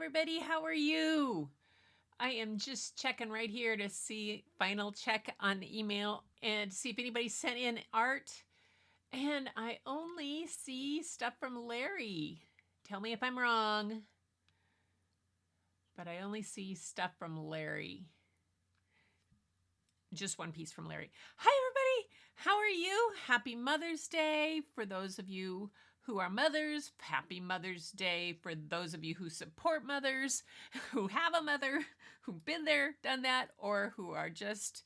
everybody. How are you? I am just checking right here to see final check on the email and see if anybody sent in art. And I only see stuff from Larry. Tell me if I'm wrong. But I only see stuff from Larry. Just one piece from Larry. Hi, everybody. How are you? Happy Mother's Day for those of you who are mothers. Happy Mother's Day for those of you who support mothers, who have a mother, who've been there, done that, or who are just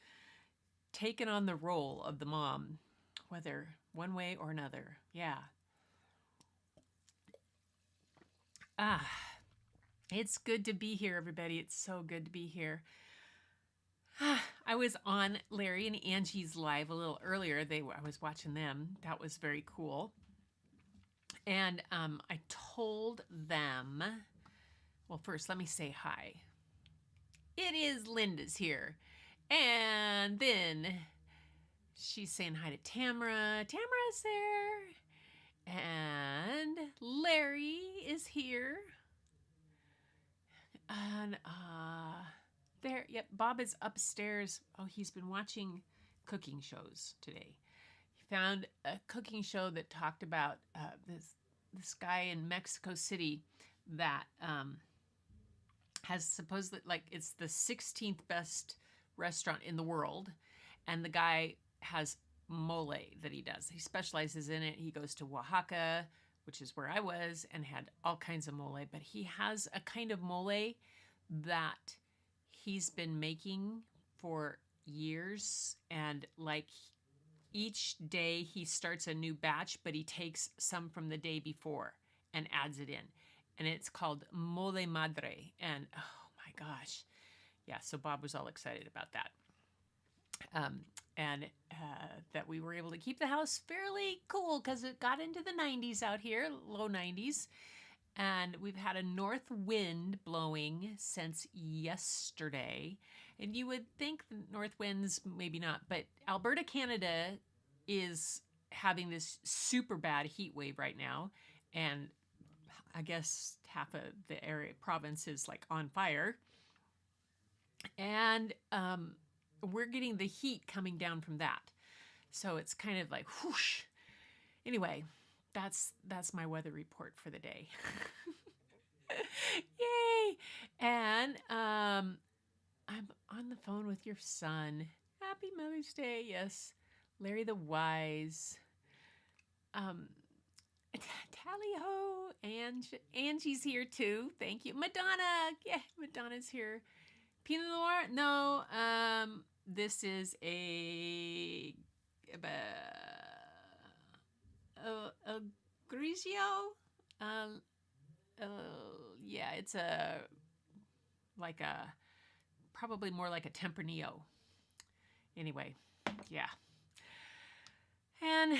taking on the role of the mom, whether one way or another. Yeah. It's good to be here, everybody. It's so good to be here. I was on Larry and Angie's live a little earlier. I was watching them. That was very cool. And I told them, well, first, let me say hi. It is Linda's here. And then she's saying hi to Tamara. Tamara's there. And Larry is here. And there, yep, Bob is upstairs. Oh, he's been watching cooking shows today. He found a cooking show that talked about this guy in Mexico City that has supposedly, like, it's the 16th best restaurant in the world, and the guy has mole that he does. He specializes in it. He goes to Oaxaca, which is where I was, and had all kinds of mole, but he has a kind of mole that he's been making for years, and like each day he starts a new batch, but he takes some from the day before and adds it in, and it's called mole madre. And oh my gosh, yeah, so Bob was all excited about that. And that we were able to keep the house fairly cool because it got into the 90s out here, low 90s. And we've had a north wind blowing since yesterday. And you would think the north winds, maybe not, but Alberta, Canada is having this super bad heat wave right now. And I guess half of the area province is like on fire. And we're getting the heat coming down from that. So it's kind of like whoosh. Anyway, that's my weather report for the day. Yay! And I'm on the phone with your son. Happy Mother's Day. Yes, Larry the Wise. Tally ho! Angie's here too. Thank you, Madonna. Yeah, Madonna's here. Pinot Noir? No. This is a Grigio. Yeah, it's probably more like a Tempranillo. Anyway, yeah. And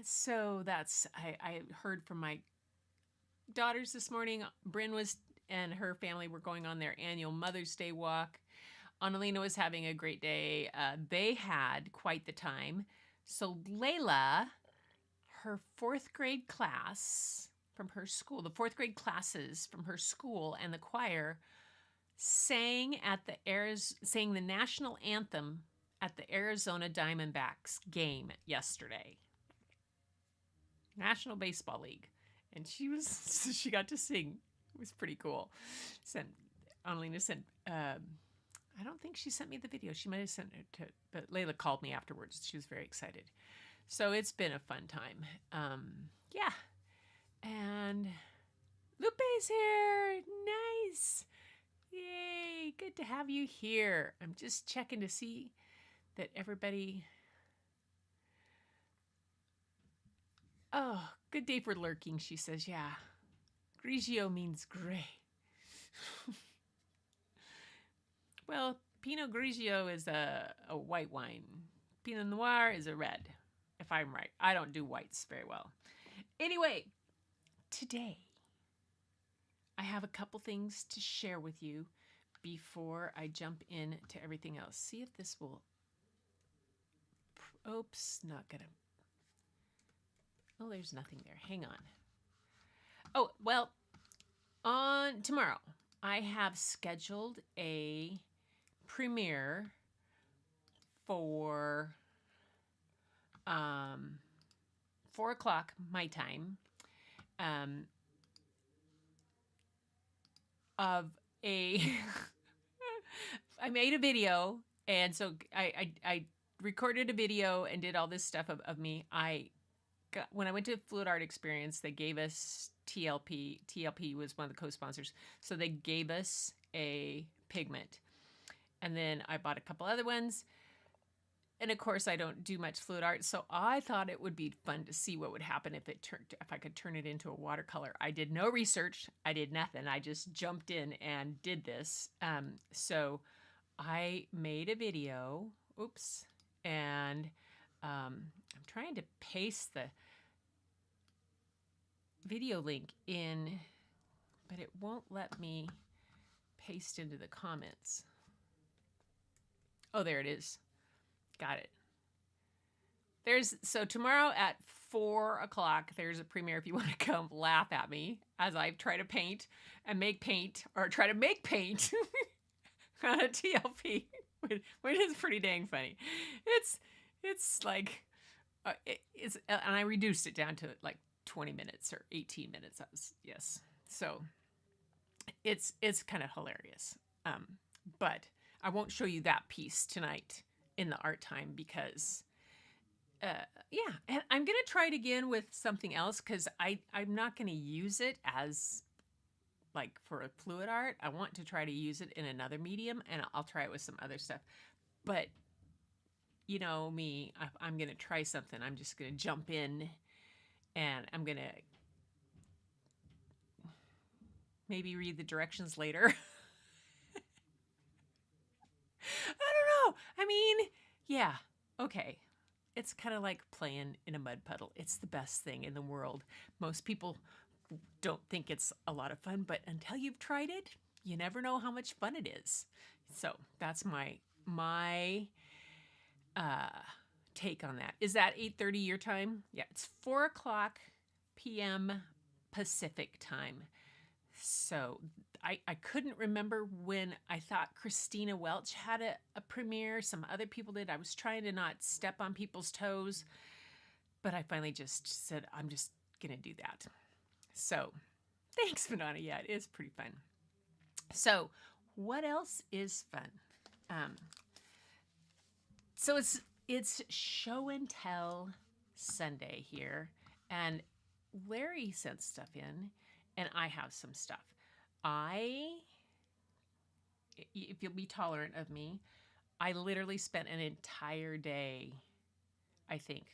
so I heard from my daughters this morning. Bryn and her family were going on their annual Mother's Day walk. Annalena was having a great day. They had quite the time. So Layla, her fourth grade class from her school, the fourth grade classes from her school and the choir sang the national anthem at the Arizona Diamondbacks game yesterday. National Baseball League. And she got to sing. It was pretty cool. Annalena sent, I don't think she sent me the video. She might have sent it but Layla called me afterwards. She was very excited. So it's been a fun time. Yeah. And Lupe's here. Nice. Yay. Good to have you here. I'm just checking to see that everybody... Oh, good day for lurking, she says. Yeah. Grigio means gray. Well, Pinot Grigio is a white wine. Pinot Noir is a red, if I'm right. I don't do whites very well. Anyway, today I have a couple things to share with you before I jump into everything else. See if this will... Oops, not gonna... Oh, there's nothing there. Hang on. Oh, well, on tomorrow, I have scheduled a premiere for 4 o'clock my time, um, of a I made a video, and so I recorded a video and did all this stuff of me. When I went to Fluid Art Experience, they gave us TLP. TLP was one of the co-sponsors, so they gave us a pigment, and then I bought a couple other ones. And of course, I don't do much fluid art, so I thought it would be fun to see what would happen if I could turn it into a watercolor. I did no research. I did nothing. I just jumped in and did this. So I made a video. Oops. And I'm trying to paste the video link in, but it won't let me paste into the comments. Oh, there it is. Got it. So tomorrow at 4 o'clock, there's a premiere if you want to come laugh at me as I try to paint and make paint, or try to make paint on a TLP, which is pretty dang funny. It's like, and I reduced it down to like 20 minutes or 18 minutes. Yes. So it's kind of hilarious. But I won't show you that piece tonight in the art time because, yeah, and I'm going to try it again with something else because I'm not going to use it as like for a fluid art. I want to try to use it in another medium, and I'll try it with some other stuff. But you know me, I'm going to try something. I'm just going to jump in, and I'm going to maybe read the directions later. I don't know. I mean, yeah, okay. It's kind of like playing in a mud puddle. It's the best thing in the world. Most people don't think it's a lot of fun, but until you've tried it, you never know how much fun it is. So that's my take on that. Is that 8:30 your time? Yeah, it's 4 o'clock p.m. Pacific time. So I couldn't remember when I thought Christina Welch had a premiere. Some other people did. I was trying to not step on people's toes, but I finally just said, I'm just going to do that. So thanks, Vanana. Yeah, it is pretty fun. So what else is fun? So it's show and tell Sunday here, and Larry sent stuff in, and I have some stuff. If you'll be tolerant of me, I literally spent an entire day, I think,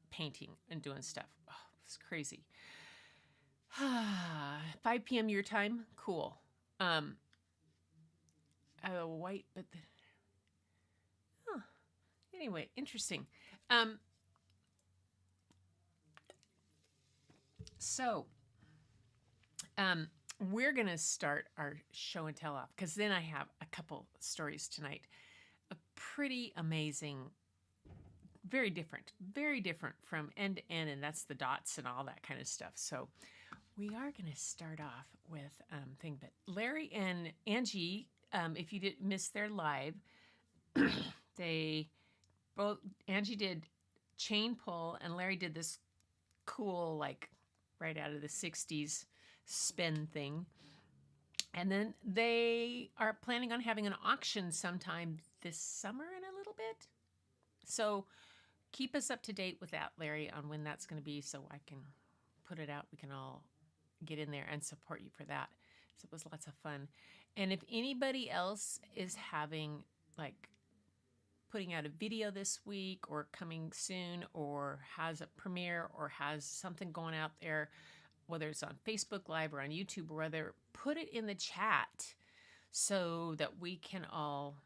painting and doing stuff. Oh, it's crazy. 5 p.m. your time? Cool. White, but anyway, interesting. So, we're going to start our show and tell off because then I have a couple stories tonight. A pretty amazing, very different from end to end, and that's the dots and all that kind of stuff. So we are going to start off with thing. But Larry and Angie, if you didn't miss their live, Angie did chain pull, and Larry did this cool, like right out of the 60s spin thing. And then they are planning on having an auction sometime this summer in a little bit. So keep us up to date with that, Larry, on when that's going to be so I can put it out. We can all get in there and support you for that. So it was lots of fun. And if anybody else is having, like, putting out a video this week or coming soon or has a premiere or has something going out there, whether it's on Facebook Live or on YouTube or whether, put it in the chat so that we can all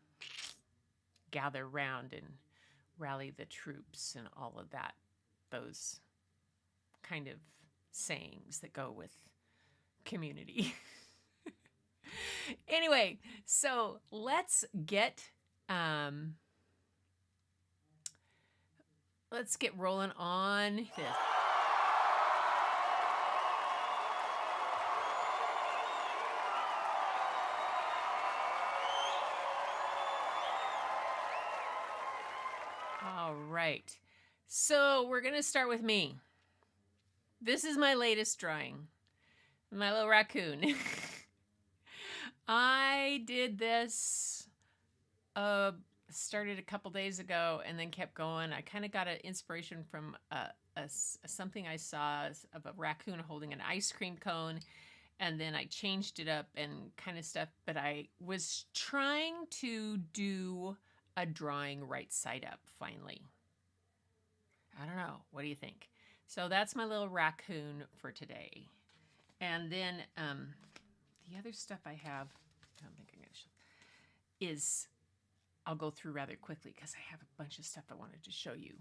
gather around and rally the troops and all of that, those kind of sayings that go with community. Anyway, so let's get rolling on this. All right. So we're going to start with me. This is my latest drawing. My little raccoon. I did this, started a couple days ago and then kept going. I kind of got an inspiration from something I saw of a raccoon holding an ice cream cone. And then I changed it up and kind of stuff. But I was trying to do a drawing right side up finally. I don't know. What do you think? So that's my little raccoon for today. And then the other stuff I have, I don't think I'm going to show, is I'll go through rather quickly because I have a bunch of stuff I wanted to show you.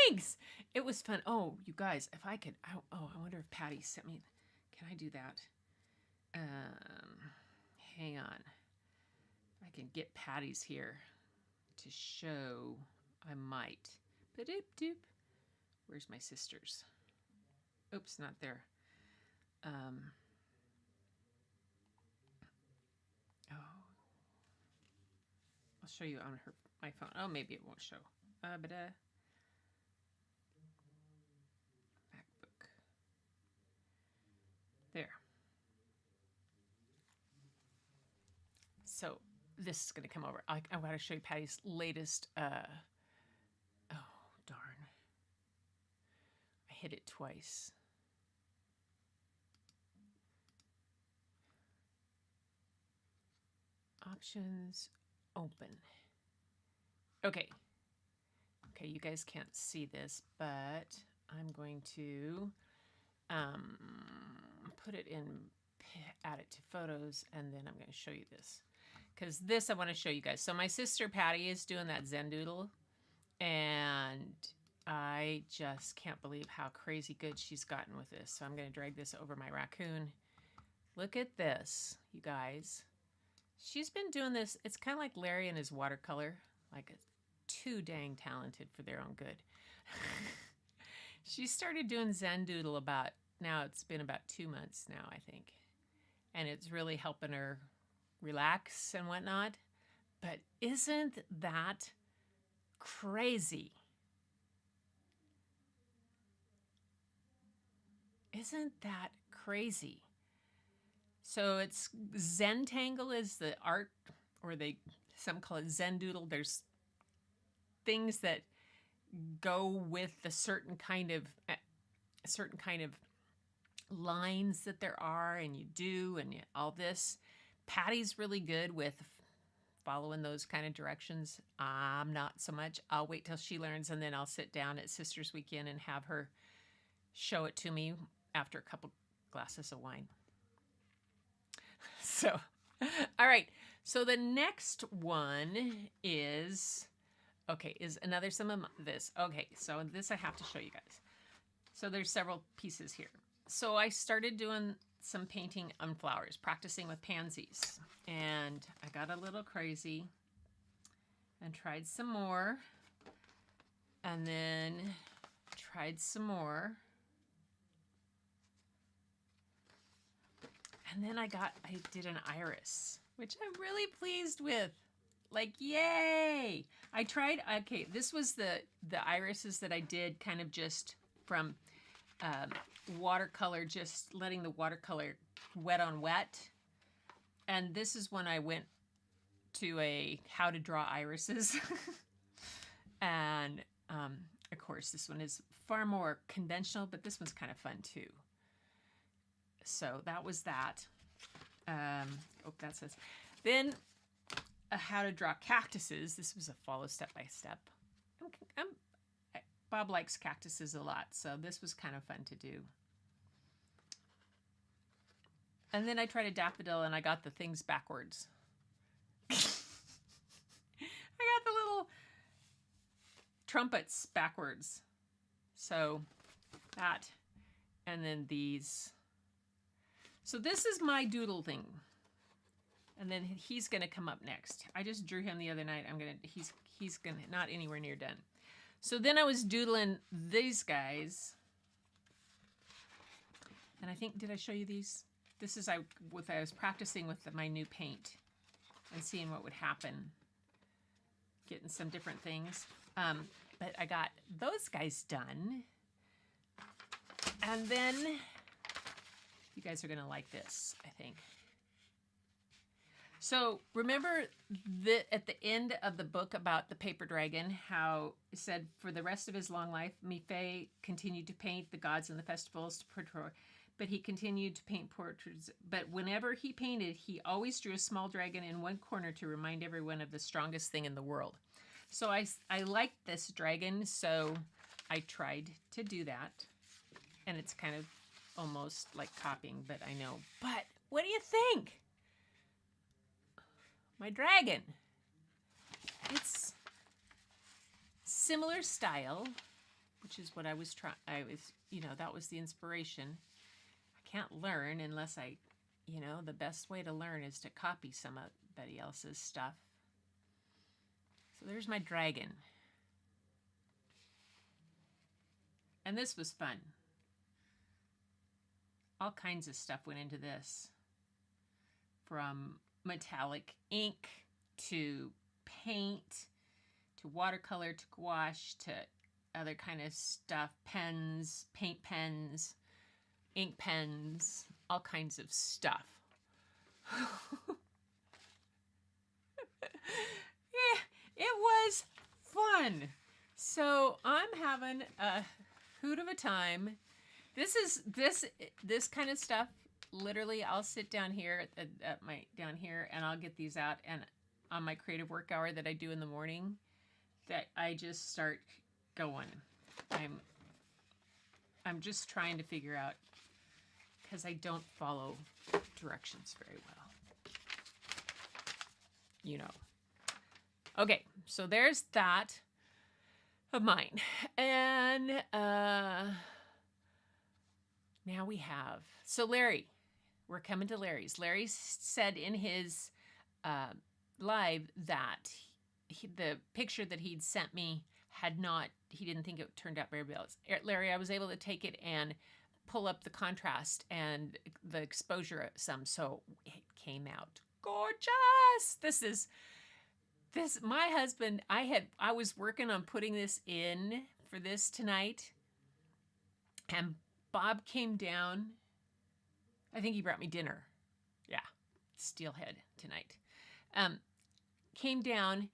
Thanks. It was fun. Oh, you guys, if I could, I wonder if Patty sent me, can I do that? Hang on. If I can get Patty's here to show, I might. Ba-doop-doop. Where's my sisters? Oops, not there. Oh. I'll show you on my phone. Oh, maybe it won't show. MacBook. There. So this is going to come over. I want to show you Patty's latest. Oh, darn. I hit it twice. Options, open. Okay. Okay, you guys can't see this, but I'm going to put it in, add it to photos, and then I'm going to show you this. Because this I want to show you guys. So my sister Patty is doing that Zen doodle, and I just can't believe how crazy good she's gotten with this. So I'm going to drag this over my raccoon. Look at this, you guys. She's been doing this. It's kind of like Larry and his watercolor. Like, too dang talented for their own good. She started doing Zen doodle now it's been about 2 months now, I think. And it's really helping her relax and whatnot. But isn't that crazy? Isn't that crazy? So it's Zentangle is the art, or some call it Zen doodle. There's things that go with the certain kind of lines that there are, and you do, and all this. Patty's really good with following those kind of directions. I'm not so much. I'll wait till she learns, and then I'll sit down at Sisters Weekend and have her show it to me after a couple glasses of wine. So, all right. So the next one is another some of this. Okay, so this I have to show you guys. So there's several pieces here. So I started doing some painting on flowers, practicing with pansies. And I got a little crazy and tried some more. And then tried some more. And then I did an iris, which I'm really pleased with. Like, yay! I tried, okay, this was the irises that I did kind of just from watercolor, just letting the watercolor wet on wet. And this is when I went to a how to draw irises. And of course, this one is far more conventional, but this one's kind of fun too. So that was that. That says. Then how to draw cactuses. This was a follow step by step. Bob likes cactuses a lot, so this was kind of fun to do. And then I tried a daffodil, and I got the things backwards. I got the little trumpets backwards. So that, and then these. So this is my doodle thing. And then he's going to come up next. I just drew him the other night. He's going to, not anywhere near done. So then I was doodling these guys. And I think, did I show you these? This is I was practicing with my new paint and seeing what would happen. getting some different things. But I got those guys done. And then you guys are going to like this, I think. So remember at the end of the book about the paper dragon, how it said for the rest of his long life, Mifei continued to paint the gods and the festivals to portray, but he continued to paint portraits. But whenever he painted, he always drew a small dragon in one corner to remind everyone of the strongest thing in the world. So I liked this dragon, so I tried to do that. And it's kind of almost like copying, but I know. But what do you think? My dragon. It's similar style, which is what I was trying. That was the inspiration. I can't learn unless the best way to learn is to copy somebody else's stuff. So there's my dragon. And this was fun. All kinds of stuff went into this. From metallic ink to paint to watercolor to gouache to other kind of stuff, pens, paint pens, ink pens, all kinds of stuff. Yeah, it was fun. So I'm having a hoot of a time. This kind of stuff. Literally, I'll sit down here down here, and I'll get these out. And on my creative work hour that I do in the morning, that I just start going. I'm just trying to figure out, because I don't follow directions very well. Okay, so there's that of mine, and now we have Larry. We're coming to Larry's. Larry said in his live that the picture that he'd sent me he didn't think it turned out very well. Larry, I was able to take it and pull up the contrast and the exposure some, so it came out gorgeous. My husband, I was working on putting this in for this tonight, and Bob came down. I think he brought me dinner. Yeah, steelhead tonight. Came down,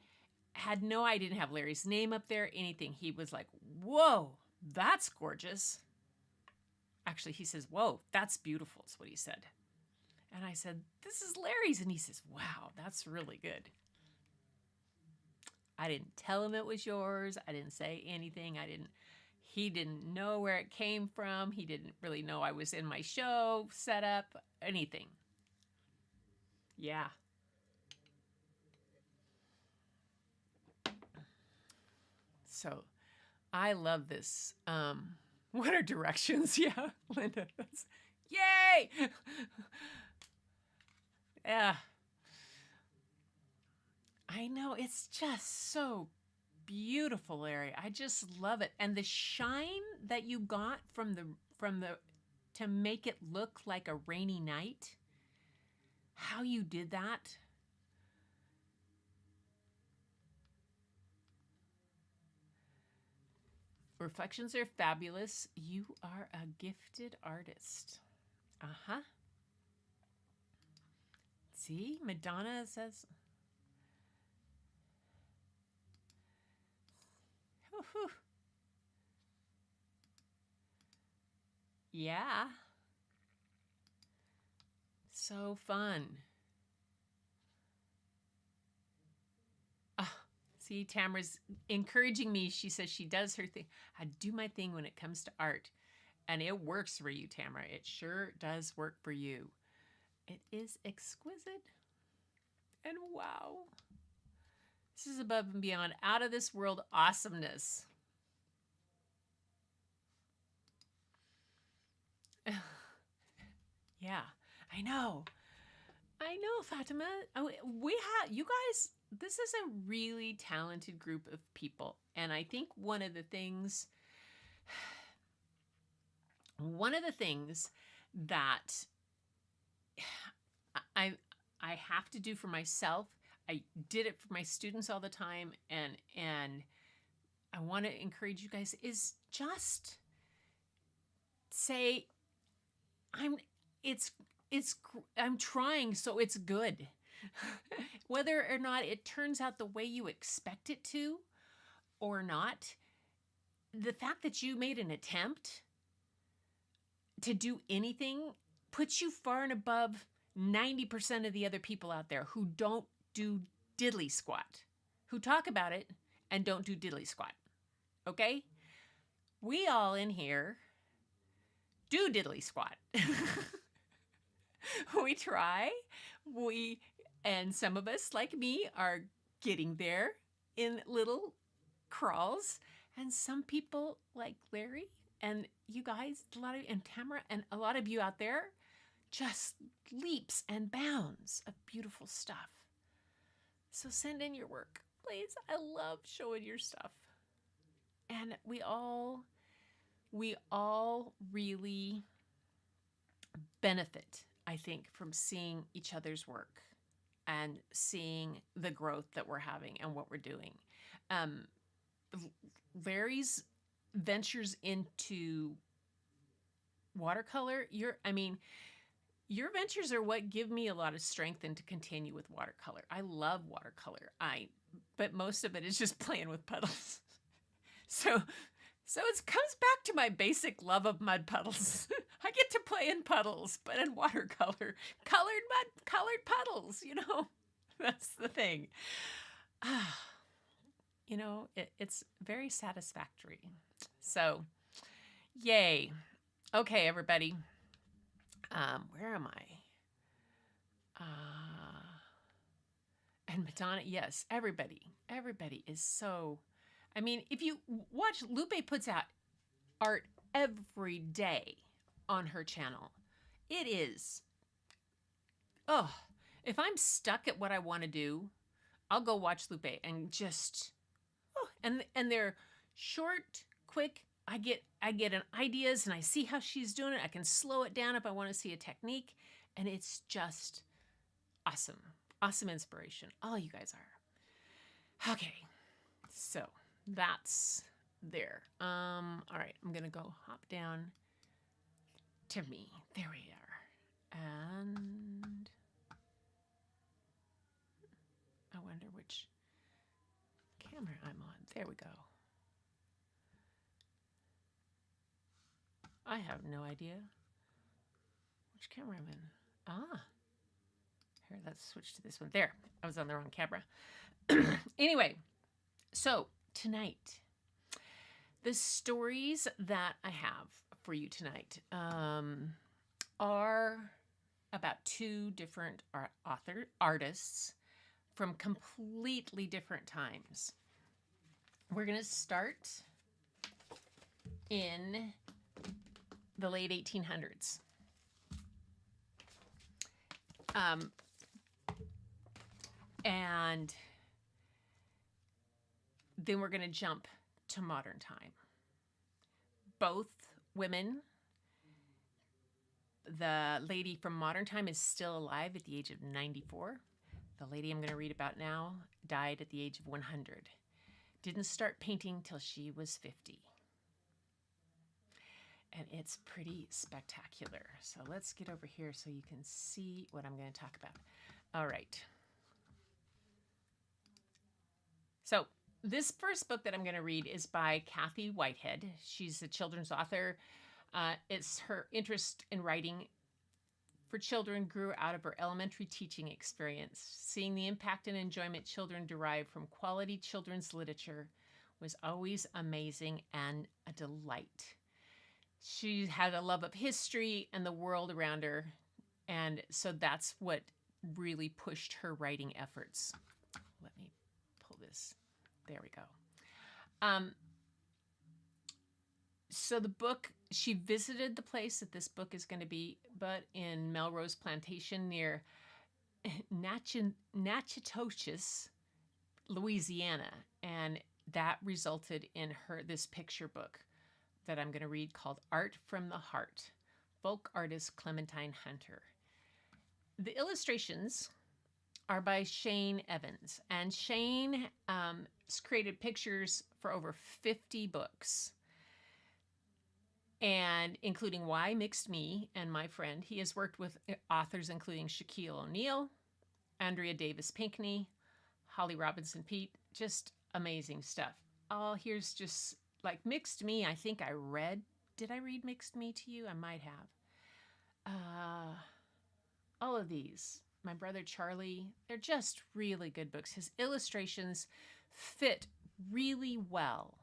had no idea, didn't have Larry's name up there, anything. He was like, whoa, that's gorgeous. Actually, he says, whoa, that's beautiful, is what he said. And I said, this is Larry's. And he says, wow, that's really good. I didn't tell him it was yours. I didn't say anything. He didn't know where it came from. He didn't really know I was in my show set up, anything. Yeah. So I love this. What are directions? Yeah, Linda. Yay! Yeah. I know, it's just so beautiful, Larry. I just love it. And the shine that you got from the to make it look like a rainy night, how you did that. Reflections are fabulous. You are a gifted artist. Uh-huh. See, Madonna says... Whew. Yeah. So fun. See, Tamara's encouraging me. She says she does her thing. I do my thing when it comes to art. And it works for you, Tamara. It sure does work for you. It is exquisite. And wow. This is above and beyond, out of this world awesomeness. Yeah, I know, Fatima. You guys, this is a really talented group of people. And I think one of the things that I have to do for myself, I did it for my students all the time, and I want to encourage you guys is just say I'm it's I'm trying, so it's good. Whether or not it turns out the way you expect it to or not, the fact that you made an attempt to do anything puts you far and above 90% of the other people out there who don't do diddly squat, who talk about it and don't do diddly squat. Okay? We all in here do diddly squat. We try. And some of us, like me, are getting there in little crawls. And some people, like Larry and you guys, a lot of and Tamara, and a lot of you out there, just leaps and bounds of beautiful stuff. So send in your work, please. I love showing your stuff. And we all really benefit, I think, from seeing each other's work and seeing the growth that we're having and what we're doing. Larry's ventures into watercolor, your ventures are what give me a lot of strength and to continue with watercolor. I love watercolor. But most of it is just playing with puddles. So it comes back to my basic love of mud puddles. I get to play in puddles, but in watercolor, colored puddles, that's the thing. It's very satisfactory. So, yay. Okay, everybody. Where am I? And Madonna, yes, everybody is so, if you watch, Lupe puts out art every day on her channel. It is, if I'm stuck at what I want to do, I'll go watch Lupe and just, and they're short, quick. I get an ideas and I see how she's doing it. I can slow it down if I want to see a technique, and it's just awesome. Awesome inspiration. All you guys are. Okay. So that's there. All right. I'm going to go hop down to me. There we are. And I wonder which camera I'm on. There we go. I have no idea which camera I'm in. Here, let's switch to this one. There, I was on the wrong camera. Anyway, so tonight, the stories that I have for you tonight are about two different artists from completely different times. We're going to start in the late 1800s. And then we're going to jump to modern time. Both women, the lady from modern time is still alive at the age of 94. The lady I'm going to read about now died at the age of 100. Didn't start painting till she was 50. And it's pretty spectacular. So let's get over here so you can see what I'm going to talk about. All right. So this first book that I'm going to read is by Kathy Whitehead. She's a children's author. It's her interest in writing for children grew out of her elementary teaching experience. Seeing the impact and enjoyment children derive from quality children's literature was always amazing and a delight. She had a love of history and the world around her, and so that's what really pushed her writing efforts. Let me pull this. There we go. So the book, she visited the place that this book is going to be, but in Melrose Plantation near Natchitoches, Louisiana, and that resulted in this picture book that I'm going to read called Art from the Heart, folk artist Clementine Hunter. The illustrations are by Shane Evans. And Shane has created pictures for over 50 books, and including Why Mixed Me and My Friend. He has worked with authors including Shaquille O'Neal, Andrea Davis Pinkney, Holly Robinson Pete. Just amazing stuff. Oh, here's just like Mixed Me. I think I read. Did I read Mixed Me to you? I might have. All of these. My Brother Charlie. They're just really good books. His illustrations fit really well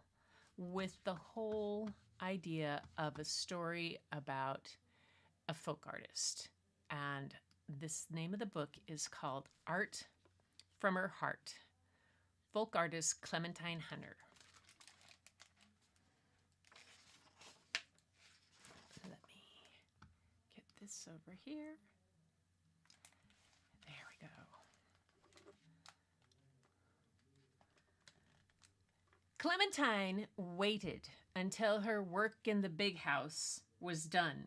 with the whole idea of a story about a folk artist. And this name of the book is called Art from Her Heart. Folk artist Clementine Hunter. Let me get this over here. There we go. Clementine waited until her work in the big house was done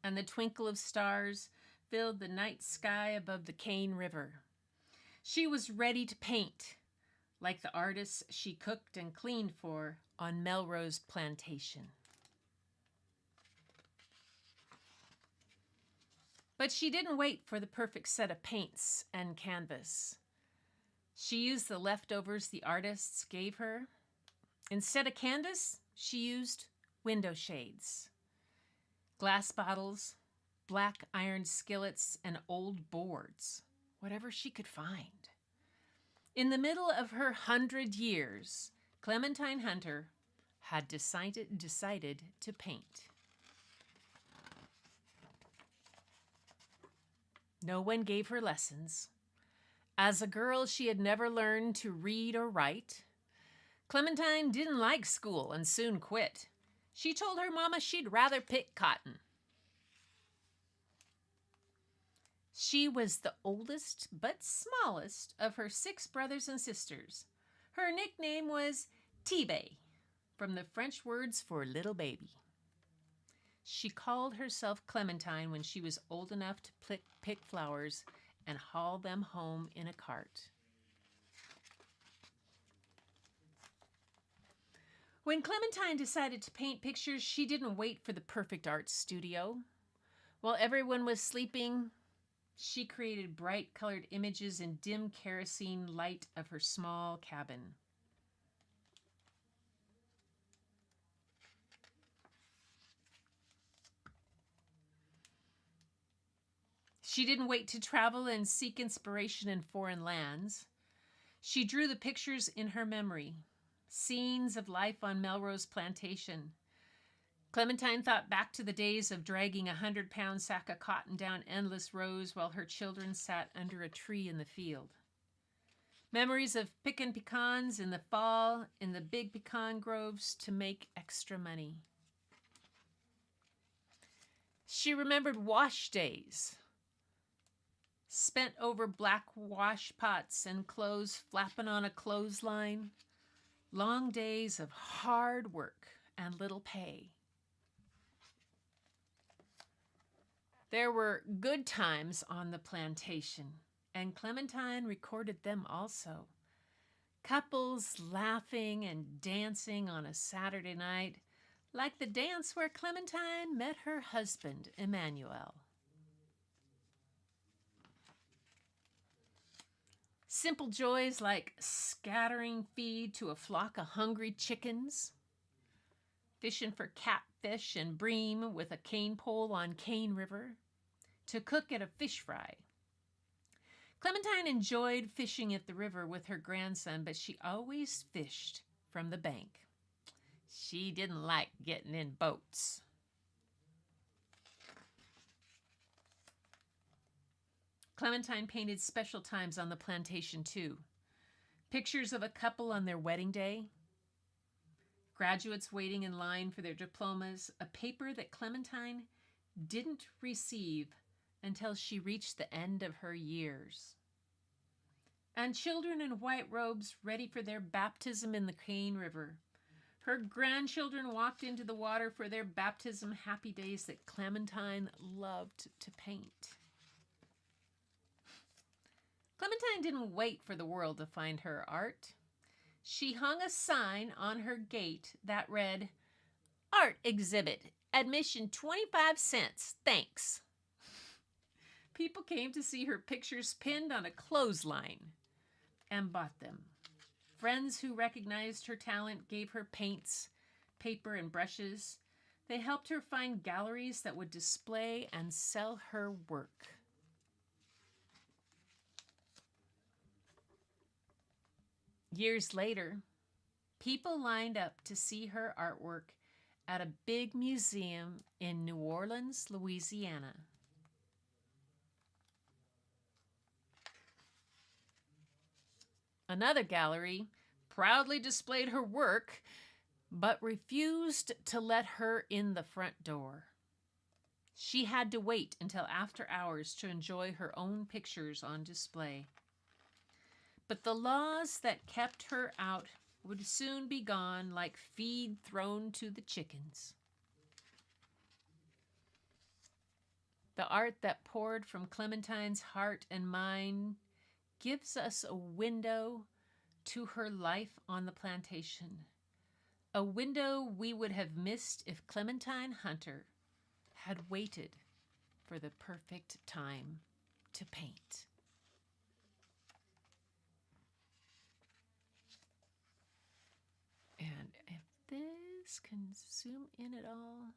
and the twinkle of stars filled the night sky above the Cane River. She was ready to paint, like the artists she cooked and cleaned for on Melrose Plantation. But she didn't wait for the perfect set of paints and canvas. She used the leftovers the artists gave her. Instead of canvas, she used window shades, glass bottles, black iron skillets, and old boards, whatever she could find. In the middle of her 100 years, Clementine Hunter had decided to paint. No one gave her lessons. As a girl, she had never learned to read or write. Clementine didn't like school and soon quit. She told her mama she'd rather pick cotton. She was the oldest but smallest of her 6 brothers and sisters. Her nickname was Tibé, from the French words for little baby. She called herself Clementine when she was old enough to pick flowers and haul them home in a cart. When Clementine decided to paint pictures, she didn't wait for the perfect art studio. While everyone was sleeping, she created bright-colored images in dim kerosene light of her small cabin. She didn't wait to travel and seek inspiration in foreign lands. She drew the pictures in her memory, scenes of life on Melrose Plantation. Clementine thought back to the days of dragging a 100-pound sack of cotton down endless rows while her children sat under a tree in the field. Memories of picking pecans in the fall in the big pecan groves to make extra money. She remembered wash days spent over black wash pots and clothes flapping on a clothesline. Long days of hard work and little pay. There were good times on the plantation, and Clementine recorded them also. Couples laughing and dancing on a Saturday night, like the dance where Clementine met her husband, Emmanuel. Simple joys like scattering feed to a flock of hungry chickens, fishing for catfish and bream with a cane pole on Cane River, to cook at a fish fry. Clementine enjoyed fishing at the river with her grandson, but she always fished from the bank. She didn't like getting in boats. Clementine painted special times on the plantation too. Pictures of a couple on their wedding day, graduates waiting in line for their diplomas, a paper that Clementine didn't receive until she reached the end of her years. And children in white robes ready for their baptism in the Cane River. Her grandchildren walked into the water for their baptism happy days that Clementine loved to paint. Clementine didn't wait for the world to find her art. She hung a sign on her gate that read, "Art exhibit, admission 25 cents, thanks." People came to see her pictures pinned on a clothesline and bought them. Friends who recognized her talent gave her paints, paper, and brushes. They helped her find galleries that would display and sell her work. Years later, people lined up to see her artwork at a big museum in New Orleans, Louisiana. Another gallery proudly displayed her work, but refused to let her in the front door. She had to wait until after hours to enjoy her own pictures on display. But the laws that kept her out would soon be gone like feed thrown to the chickens. The art that poured from Clementine's heart and mind gives us a window to her life on the plantation, a window we would have missed if Clementine Hunter had waited for the perfect time to paint. And if this can zoom in at all,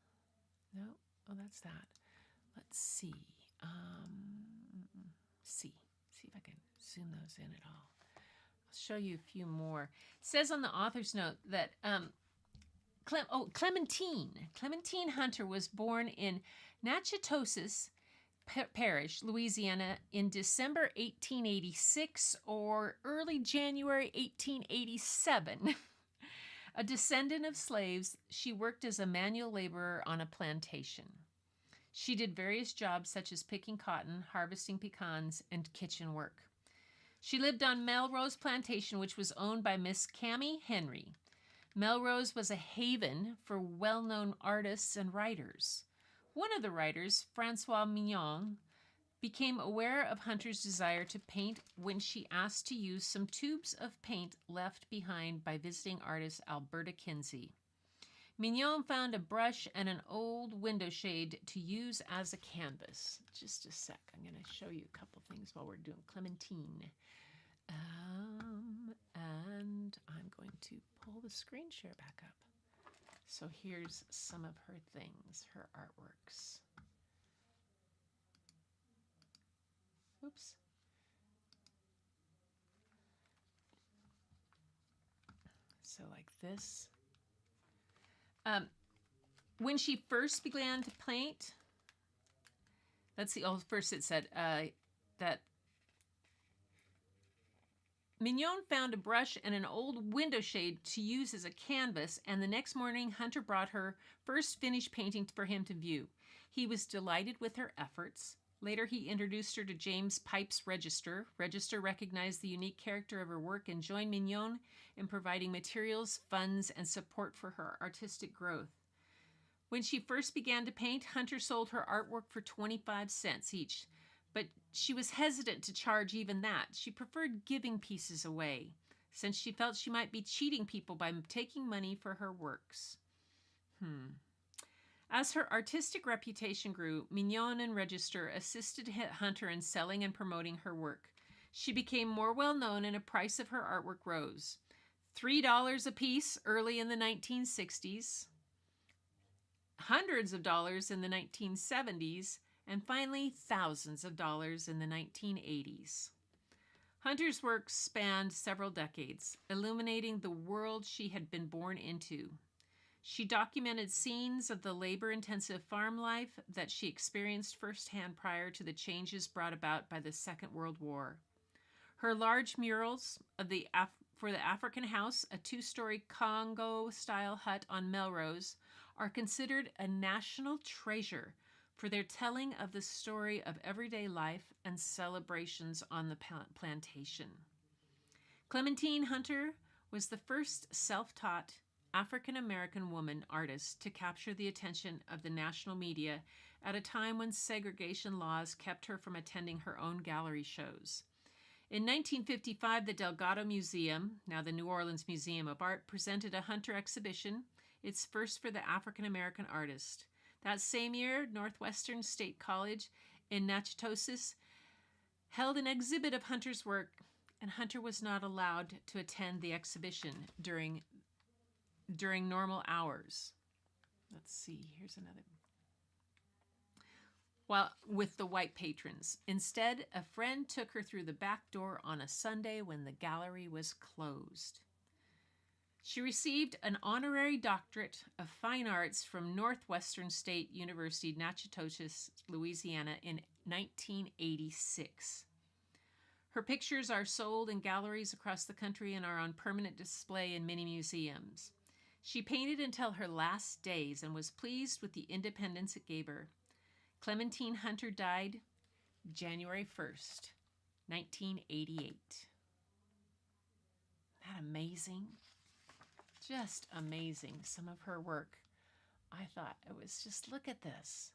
no, oh, that's that. Let's see. See if I can zoom those in at all. I'll show you a few more. It says on the author's note that Clementine Hunter was born in Natchitoches Parish, Louisiana, in December 1886 or early January 1887. A descendant of slaves, she worked as a manual laborer on a plantation. She did various jobs such as picking cotton, harvesting pecans, and kitchen work. She lived on Melrose Plantation, which was owned by Miss Cammie Henry. Melrose was a haven for well-known artists and writers. One of the writers, Francois Mignon, became aware of Hunter's desire to paint when she asked to use some tubes of paint left behind by visiting artist Alberta Kinsey. Mignon found a brush and an old window shade to use as a canvas. Just a sec. I'm going to show you a couple things while we're doing Clementine. And I'm going to pull the screen share back up. So here's some of her things, her artworks. Oops. So like this. When she first began to paint, let's see, first it said that Mignon found a brush and an old window shade to use as a canvas, and the next morning Hunter brought her first finished painting for him to view. He was delighted with her efforts. Later, he introduced her to James Pipes Register. Register recognized the unique character of her work and joined Mignon in providing materials, funds, and support for her artistic growth. When she first began to paint, Hunter sold her artwork for 25 cents each, but she was hesitant to charge even that. She preferred giving pieces away, since she felt she might be cheating people by taking money for her works. As her artistic reputation grew, Mignon and Register assisted Hunter in selling and promoting her work. She became more well-known and the price of her artwork rose. $3 a piece early in the 1960s, hundreds of dollars in the 1970s, and finally thousands of dollars in the 1980s. Hunter's work spanned several decades, illuminating the world she had been born into. She documented scenes of the labor-intensive farm life that she experienced firsthand prior to the changes brought about by the Second World War. Her large murals for the African House, a two-story Congo-style hut on Melrose, are considered a national treasure for their telling of the story of everyday life and celebrations on the plantation. Clementine Hunter was the first self-taught African-American woman artist to capture the attention of the national media at a time when segregation laws kept her from attending her own gallery shows. In 1955, the Delgado Museum, now the New Orleans Museum of Art, presented a Hunter exhibition, its first for the African American artist. That same year, Northwestern State College in Natchitoches held an exhibit of Hunter's work, and Hunter was not allowed to attend the exhibition during normal hours. Let's see, here's another. While with the white patrons. Instead, a friend took her through the back door on a Sunday when the gallery was closed. She received an honorary doctorate of fine arts from Northwestern State University, Natchitoches, Louisiana, in 1986. Her pictures are sold in galleries across the country and are on permanent display in many museums. She painted until her last days and was pleased with the independence it gave her. Clementine Hunter died January 1st, 1988. Isn't that amazing? Just amazing. Some of her work. I thought it was just, look at this.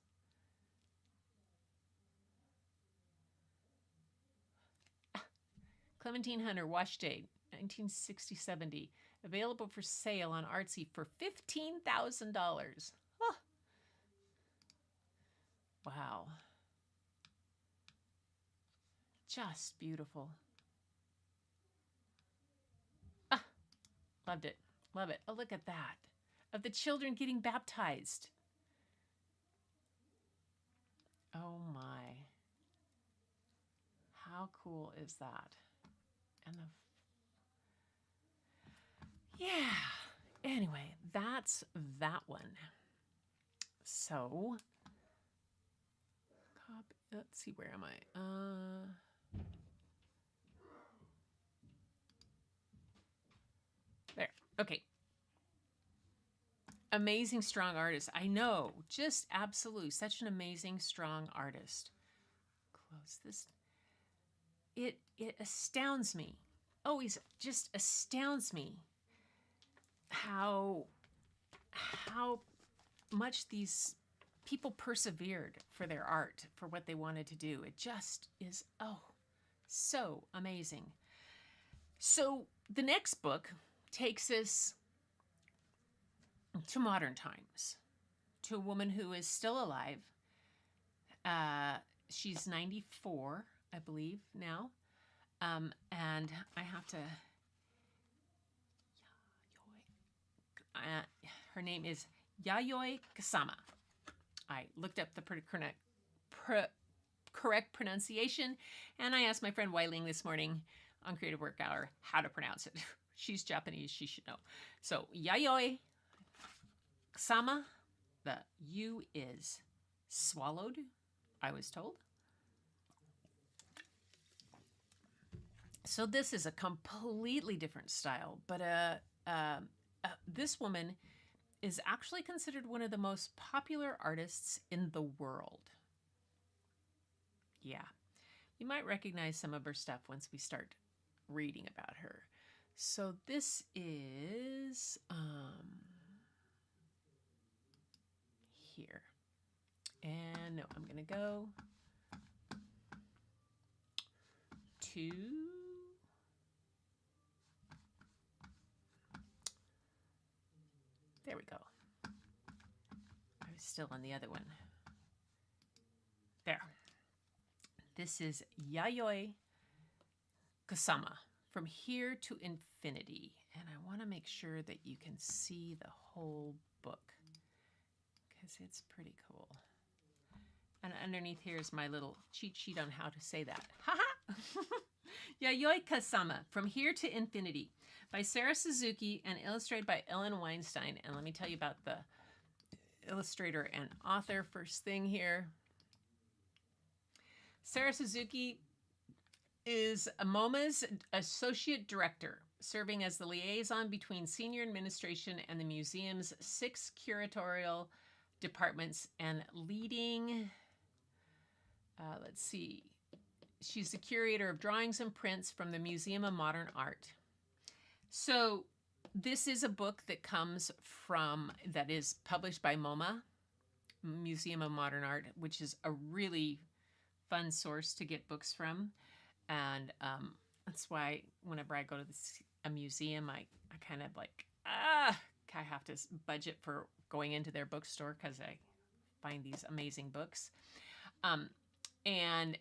Clementine Hunter, Wash Day, 1960-70. Available for sale on Artsy for $15,000. Oh. Wow. Just beautiful. Ah, loved it. Love it. Oh, look at that. Of the children getting baptized. Oh my. How cool is that? And the... Yeah. Anyway, that's that one. So, let's see, where am I? There. Okay. Amazing, strong artist. I know. Just absolutely. Such an amazing, strong artist. Close this. It astounds me. Always just astounds me how much these people persevered for their art, for what they wanted to do. It just is, so amazing. So the next book takes us to modern times, to a woman who is still alive. She's 94, I believe, now. And I have to... her name is Yayoi Kusama. I looked up the correct pronunciation, and I asked my friend Weiling this morning on Creative Work Hour how to pronounce it. She's Japanese, she should know. So Yayoi Kusama, the U is swallowed, I was told. So this is a completely different style, but this woman is actually considered one of the most popular artists in the world. Yeah, you might recognize some of her stuff once we start reading about her. So this is here. And no, I'm going to go to... There we go. I was still on the other one. There. This is Yayoi Kusama, From Here to Infinity. And I want to make sure that you can see the whole book, because it's pretty cool. And underneath here is my little cheat sheet on how to say that. Haha! Yayoi Kusama, From Here to Infinity, by Sarah Suzuki and illustrated by Ellen Weinstein. And let me tell you about the illustrator and author first thing here. Sarah Suzuki is MoMA's associate director, serving as the liaison between senior administration and the museum's 6 curatorial departments and leading, let's see, she's the curator of drawings and prints from the Museum of Modern Art. So this is a book that that is published by MoMA, Museum of Modern Art, which is a really fun source to get books from. And That's why whenever I go to a museum, I kind of like, I have to budget for going into their bookstore because I find these amazing books. Um, and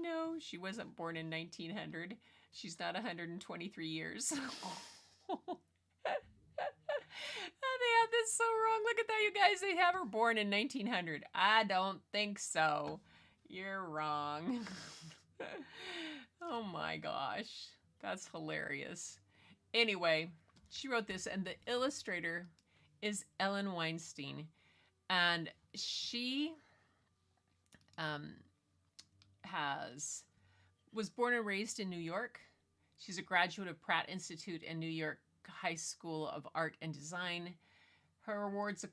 no, she wasn't born in 1900. She's not 123 years. They have this so wrong. Look at that, you guys. They have her born in 1900. I don't think so. You're wrong. Oh my gosh. That's hilarious. Anyway, she wrote this, and the illustrator is Ellen Weinstein. And she was born and raised in New York. She's a graduate of Pratt Institute and New York High School of Art and Design. Her awards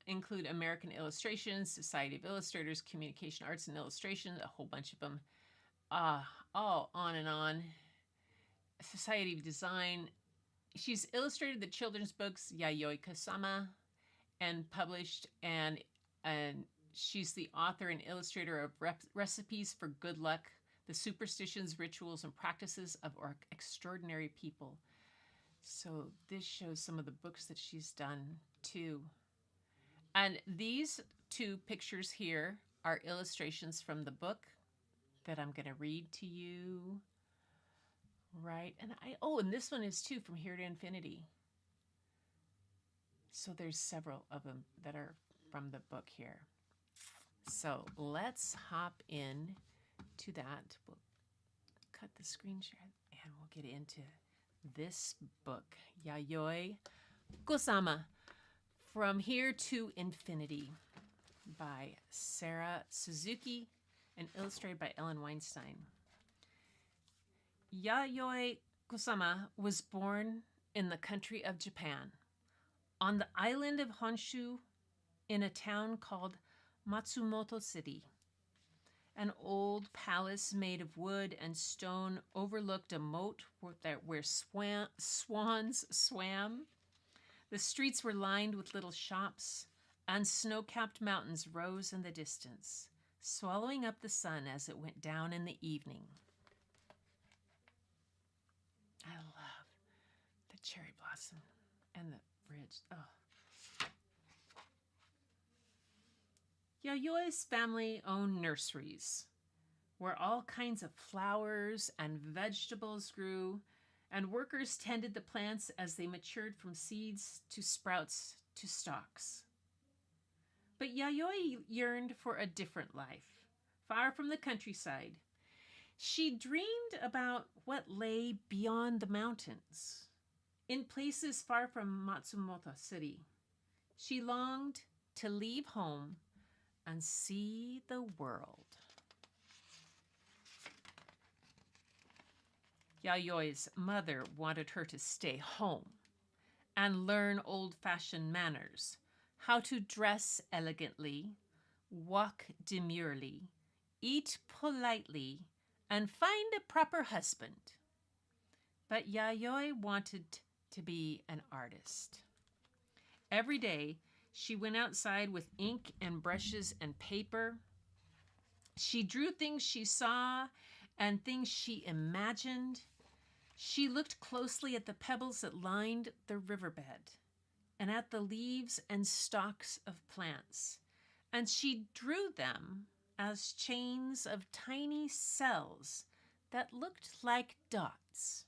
include American Illustration, Society of Illustrators, Communication Arts and Illustration, a whole bunch of them. All on and on. Society of Design. She's illustrated the children's books Yayoi Kusama and published, and she's the author and illustrator of Recipes for Good Luck, The Superstitions, Rituals, and Practices of Extraordinary People. So this shows some of the books that she's done too. And these two pictures here are illustrations from the book that I'm going to read to you. Right. And and this one is too, From Here to Infinity. So there's several of them that are from the book here. So let's hop in to that. We'll cut the screen share and we'll get into this book, Yayoi Kusama, From Here to Infinity, by Sarah Suzuki and illustrated by Ellen Weinstein. Yayoi Kusama was born in the country of Japan, on the island of Honshu, in a town called Matsumoto City. An old palace made of wood and stone overlooked a moat where swans swam. The streets were lined with little shops, and snow-capped mountains rose in the distance, swallowing up the sun as it went down in the evening. I love the cherry blossom and the bridge. Oh. Yayoi's family owned nurseries where all kinds of flowers and vegetables grew, and workers tended the plants as they matured from seeds to sprouts to stalks. But Yayoi yearned for a different life, far from the countryside. She dreamed about what lay beyond the mountains, in places far from Matsumoto City. She longed to leave home and see the world. Yayoi's mother wanted her to stay home and learn old-fashioned manners, how to dress elegantly, walk demurely, eat politely, and find a proper husband. But Yayoi wanted to be an artist. Every day, she went outside with ink and brushes and paper. She drew things she saw and things she imagined. She looked closely at the pebbles that lined the riverbed and at the leaves and stalks of plants, and she drew them as chains of tiny cells that looked like dots.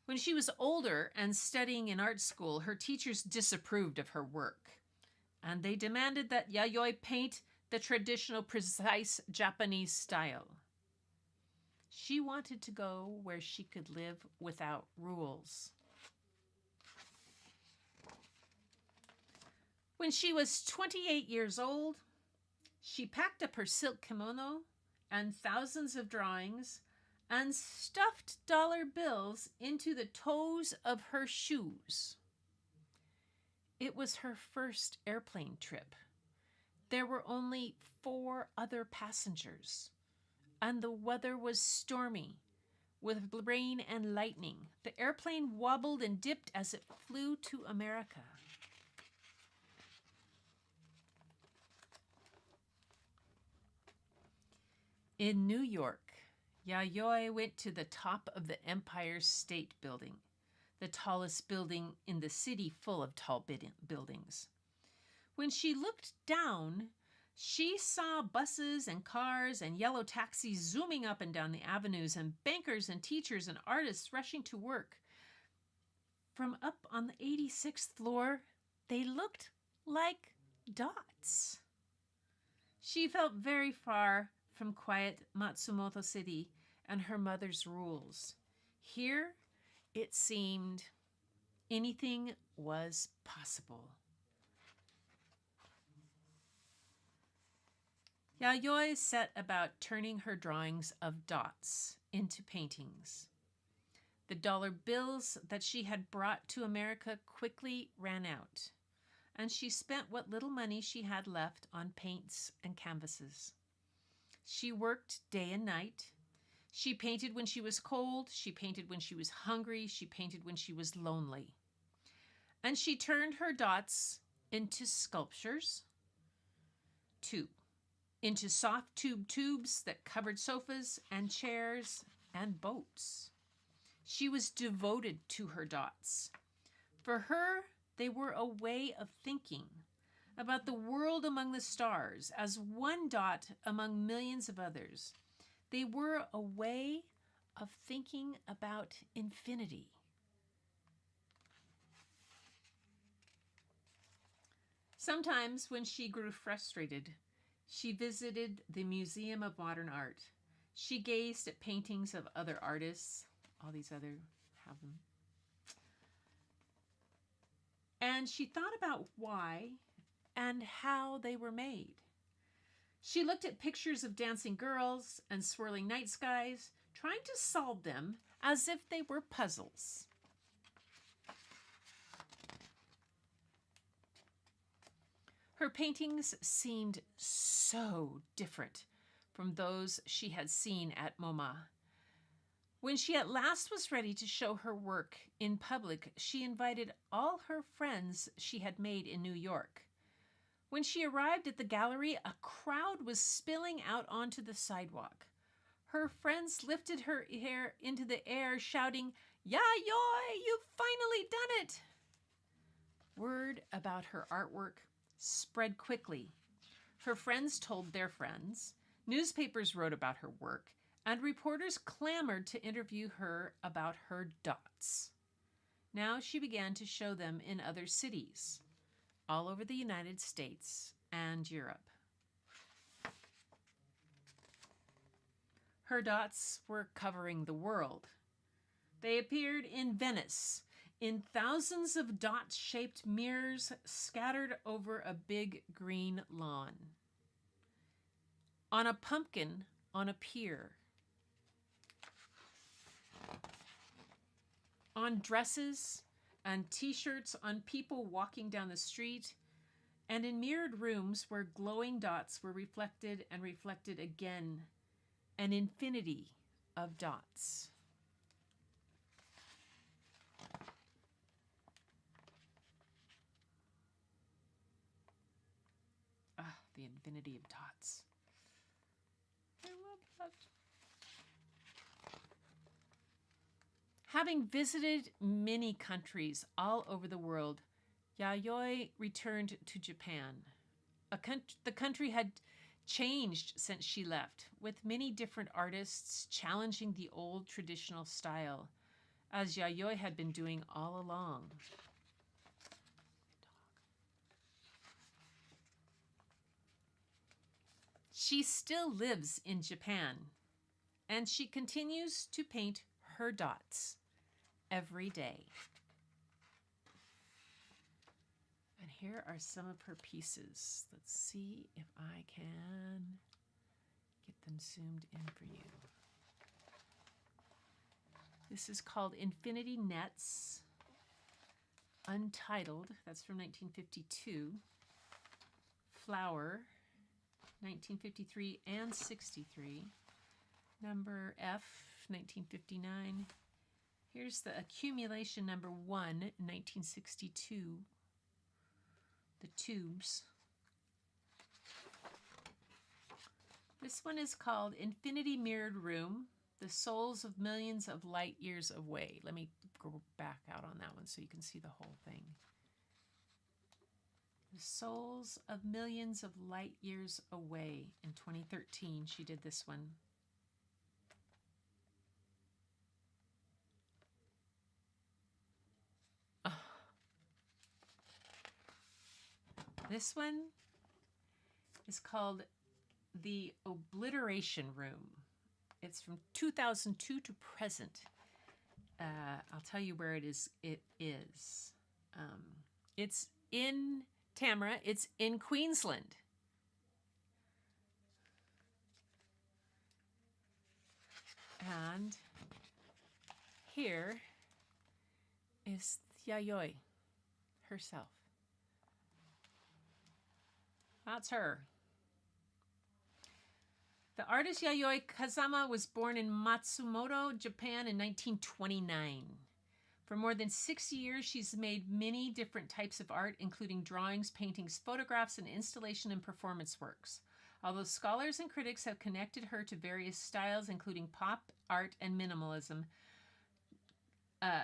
When she was older and studying in art school, her teachers disapproved of her work, and they demanded that Yayoi paint the traditional, precise Japanese style. She wanted to go where she could live without rules. When she was 28 years old, she packed up her silk kimono and thousands of drawings and stuffed dollar bills into the toes of her shoes. It was her first airplane trip. There were only 4 other passengers, and the weather was stormy, with rain and lightning. The airplane wobbled and dipped as it flew to America. In New York, Yayoi went to the top of the Empire State Building, the tallest building in the city full of tall buildings. When she looked down, she saw buses and cars and yellow taxis zooming up and down the avenues, and bankers and teachers and artists rushing to work. From up on the 86th floor, they looked like dots. She felt very far from quiet Matsumoto City and her mother's rules. Here, it seemed anything was possible. Yayoi set about turning her drawings of dots into paintings. The dollar bills that she had brought to America quickly ran out, and she spent what little money she had left on paints and canvases. She worked day and night. She painted when she was cold. She painted when she was hungry. She painted when she was lonely. And she turned her dots into sculptures, into soft tubes that covered sofas and chairs and boats. She was devoted to her dots. For her, they were a way of thinking about the world among the stars as one dot among millions of others. They were a way of thinking about infinity. Sometimes when she grew frustrated, she visited the Museum of Modern Art. She gazed at paintings of other artists. All these other have them. And she thought about why and how they were made. She looked at pictures of dancing girls and swirling night skies, trying to solve them as if they were puzzles. Her paintings seemed so different from those she had seen at MoMA. When she at last was ready to show her work in public, she invited all her friends she had made in New York. When she arrived at the gallery, a crowd was spilling out onto the sidewalk. Her friends lifted her hair into the air, shouting, "Yayoi, you've finally done it!" Word about her artwork spread quickly. Her friends told their friends, newspapers wrote about her work, and reporters clamored to interview her about her dots. Now she began to show them in other cities, all over the United States and Europe. Her dots were covering the world. They appeared in Venice, in thousands of dot-shaped mirrors scattered over a big green lawn, on a pumpkin on a pier, on dresses and t-shirts on people walking down the street, and in mirrored rooms where glowing dots were reflected and reflected again, an infinity of dots. Ah, the infinity of dots. I love that. Having visited many countries all over the world, Yayoi returned to Japan. The country had changed since she left, with many different artists challenging the old traditional style, as Yayoi had been doing all along. She still lives in Japan, and she continues to paint her dots every day. And here are some of her pieces. Let's see if I can get them zoomed in for you. This is called Infinity Nets, Untitled. That's from 1952. Flower, 1953 and 63. Number F, 1959. Here's the accumulation number 1, 1962. The tubes. This one is called Infinity Mirrored Room, The Souls of Millions of Light Years Away. Let me go back out on that one so you can see the whole thing. The Souls of Millions of Light Years Away. In 2013, she did this one. This one is called The Obliteration Room. It's from 2002 to present. I'll tell you where it is. It's in Tamara. It's in Queensland. And here is Yayoi herself. That's her. The artist Yayoi Kazama was born in Matsumoto, Japan in 1929. For more than 60 years, she's made many different types of art, including drawings, paintings, photographs, and installation and performance works. Although scholars and critics have connected her to various styles, including pop art and minimalism,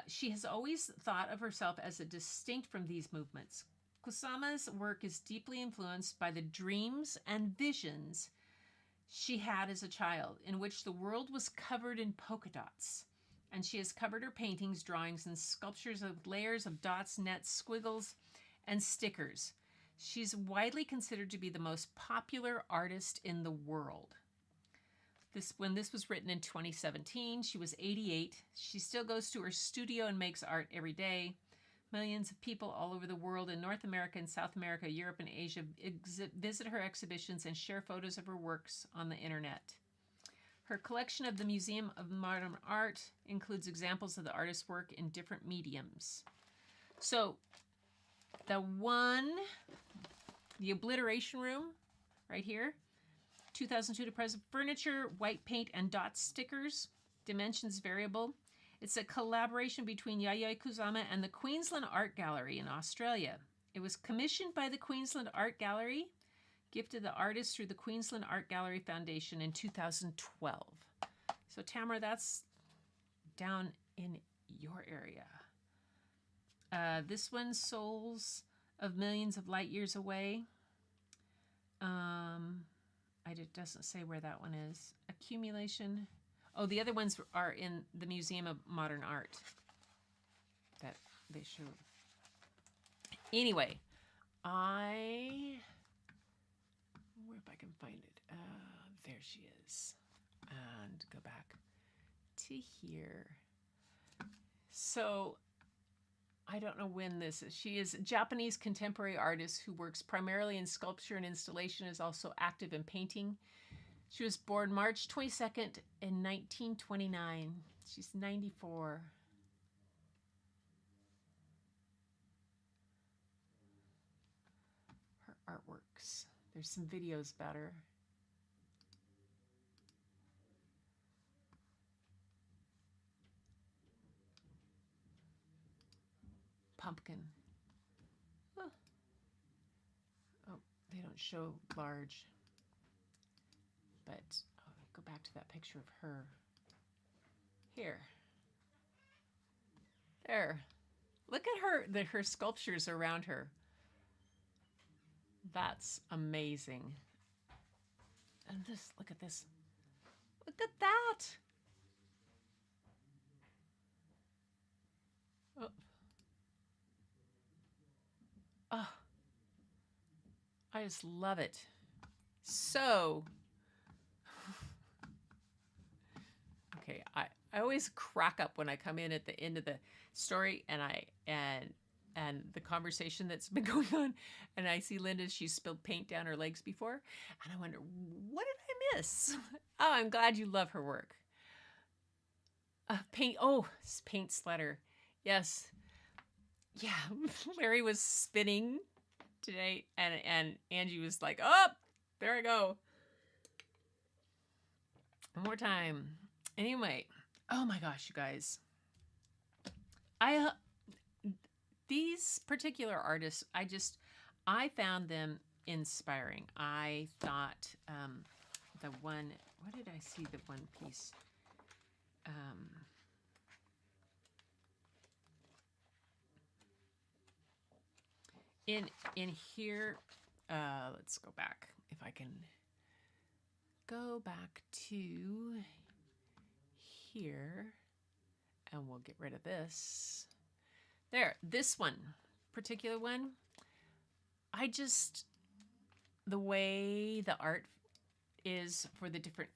she has always thought of herself as distinct from these movements. Kusama's work is deeply influenced by the dreams and visions she had as a child, in which the world was covered in polka dots. And she has covered her paintings, drawings, and sculptures with layers of dots, nets, squiggles, and stickers. She's widely considered to be the most popular artist in the world. When this was written in 2017, she was 88. She still goes to her studio and makes art every day. Millions of people all over the world in North America and South America, Europe, and Asia visit her exhibitions and share photos of her works on the internet. Her collection of the Museum of Modern Art includes examples of the artist's work in different mediums. So the Obliteration Room, right here, 2002 to present, furniture, white paint, and dot stickers, dimensions variable. It's a collaboration between Yayoi Kusama and the Queensland Art Gallery in Australia. It was commissioned by the Queensland Art Gallery, gifted the artist through the Queensland Art Gallery Foundation in 2012. So Tamara, that's down in your area. This one, Souls of Millions of Light Years Away. It doesn't say where that one is. Accumulation. Oh, the other ones are in the Museum of Modern Art that they showed. Anyway, where if I can find it? There she is. And go back to here. So I don't know when this is. She is a Japanese contemporary artist who works primarily in sculpture and installation, is also active in painting. She was born March 22nd in 1929. She's 94. Her artworks. There's some videos about her. Pumpkin. Oh, they don't show large. But I'll go back to that picture of her. Here. There. Look at her sculptures around her. That's amazing. And look at this. Look at that. Oh. Oh. I just love it. So, okay, I always crack up when I come in at the end of the story and the conversation that's been going on, and I see Linda, she's spilled paint down her legs before, and I wonder, what did I miss? Oh, I'm glad you love her work. Paint splatter. Yes. Yeah, Larry was spinning today, and Angie was like, oh, there I go. One more time. Anyway, oh my gosh, you guys. These particular artists, I found them inspiring. I thought the one. What did I see? The one piece. In here, let's go back. If I can go back to here, and we'll get rid of this. There, this one, particular one. I just, the way the art is for the different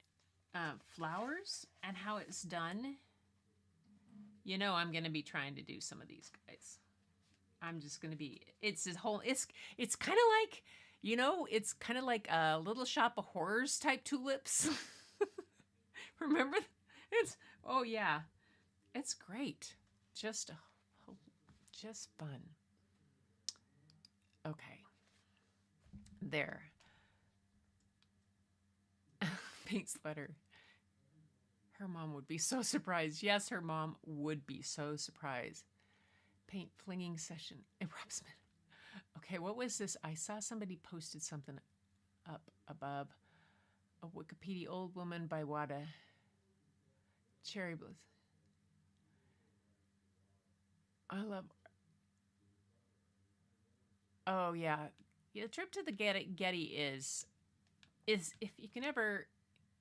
flowers and how it's done. You know, I'm going to be trying to do some of these guys. I'm just going to be, it's this whole, it's kind of like, you know, it's kind of like a Little Shop of Horrors type tulips. Remember? It's, oh yeah, it's great. Just fun. Okay. There. Paint sweater. Her mom would be so surprised. Yes, her mom would be so surprised. Paint flinging session. Eruption. Okay, what was this? I saw somebody posted something up above. A Wikipedia Old Woman by Wada. Cherry Bliss. I love. Oh yeah, the trip to the Getty is if you can ever